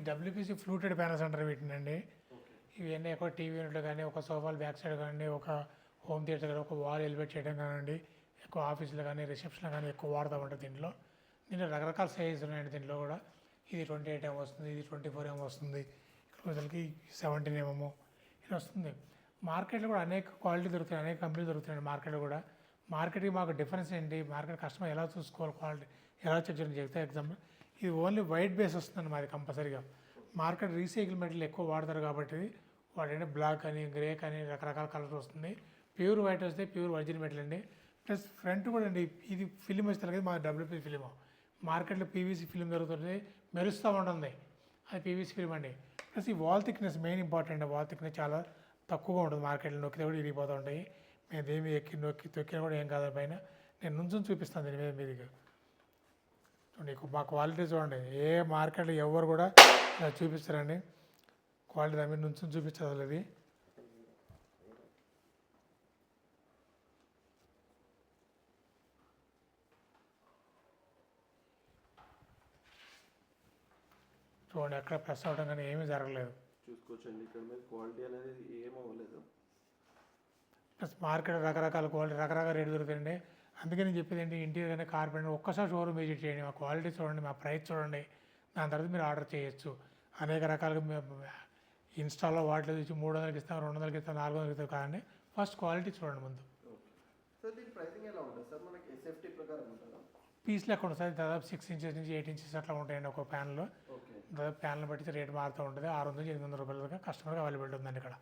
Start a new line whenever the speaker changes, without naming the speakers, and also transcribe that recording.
WPC fluted panels అంటారు వీటినండి. ఇవన్నీ ఎక్కువ టీవీ యూనిట్లు కానీ, ఒక సోఫాలు బ్యాక్ సైడ్ కానీ, ఒక హోమ్ థియేటర్ కానీ, ఒక వాల్ ఎలివేట్ చేయడం కానివ్వండి, ఎక్కువ ఆఫీసులో కానీ రిసెప్షన్లో కానీ ఎక్కువ వాడుతూ ఉంటుంది. దీంట్లో రకరకాల సైజెస్ ఉన్నాయండి. దీంట్లో కూడా ఇది 28 వస్తుంది, ఇది 24 వస్తుంది, ఇక్కడ వచ్చరికి 17 ఇలా వస్తుంది. మార్కెట్లో కూడా అనేక క్వాలిటీ దొరుకుతాయి, అనేక కంపెనీలు దొరుకుతున్నాయి మార్కెట్లో కూడా. మార్కెట్కి మాకు డిఫరెన్స్ ఏంటి, మార్కెట్ కస్టమర్ ఎలా చూసుకోవాలి, క్వాలిటీ ఎలా చెక్ చేయడం చెప్తే ఎగ్జాంపుల్ ఇది ఓన్లీ వైట్ బేస్ వస్తుందండి మాది కంపల్సరీగా. మార్కెట్ రీసైకిల్ మెటీరియల్ ఎక్కువ వాడతారు కాబట్టి వాడంటే బ్లాక్ అని, గ్రే కానీ రకరకాల కలర్స్ వస్తుంది. ప్యూర్ వైట్ వస్తే ప్యూర్ ఒరిజినల్ మెటీరియల్ అండి. ప్లస్ ఫ్రంట్ కూడా అండి ఇది ఫిలిం వస్తుంది కదా, మా డబ్ల్యూపీ ఫిలిం. మార్కెట్లో పీవీసీ ఫిలిం దొరుకుతుంది, మెరుస్తూ ఉంటుంది, అది పీవీసీ ఫిలిం అండి. ప్లస్ ఈ wall thickness main important. Wall thickness చాలా తక్కువగా ఉంటుంది మార్కెట్లో, నొక్కితే కూడా ఇరిగిపోతూ ఉంటాయి. మేము దేమి ఎక్కి నొక్కి తొక్కినా కూడా ఏం కాదు. పైన నేను నుంచుని చూపిస్తాను దీని మీద మీదిగా నీకు. మా క్వాలిటీ చూడండి, ఏ మార్కెట్లో ఎవరు కూడా చూపిస్తారండి క్వాలిటీ. దాని మీద నుంచుని చూపించదు ఇది. చూడండి ఎక్కడ ప్రెస్ అవడం కానీ ఏమీ జరగలేదు.
చూసుకోవచ్చండి ఇక్కడ మీద క్వాలిటీ అనేది ఏమవ్వలేదు.
ప్లస్ మార్కెట్ రకరకాల క్వాలిటీ రకరకాల రేటు దొరుకుతాయండి. అందుకే నేను చెప్పేది ఏంటి, ఇంటీరియర్ కానీ కార్పెంటర్ ఒక్కసారి షోరూమ్ విజిట్ చేయండి, మా క్వాలిటీ చూడండి, మా ప్రైస్ చూడండి, దాని తర్వాత మీరు ఆర్డర్ చేయొచ్చు. అనేక రకాలుగా ఇన్స్టాల్లో వాటిలో చూసి 300కి ఇస్తాం, 200కి ఇస్తాం, 400కి ఇస్తాం కానీ ఫస్ట్ క్వాలిటీ చూడండి ముందు.
సార్ దీని ప్రైసింగ్ ఎలా ఉంటుంది సార్, మనకి ఎస్ఎఫ్టీ ప్రకారం ఉంటుందా?
పీస్ లెక్క ఉంటుంది సార్. దాదాపు 6 ఇంచెస్ నుంచి 8 ఇంచెస్ అట్లా ఉంటాయండి ఒక ప్యాన్లో. దాదాపు ప్యాన్లు బట్టి రేట్ మారుతూ ఉంటుంది. 600 నుంచి 800 రూపాయల దాకా కస్టమర్కి అవైలబిలిటీ ఉందండి ఇక్కడ.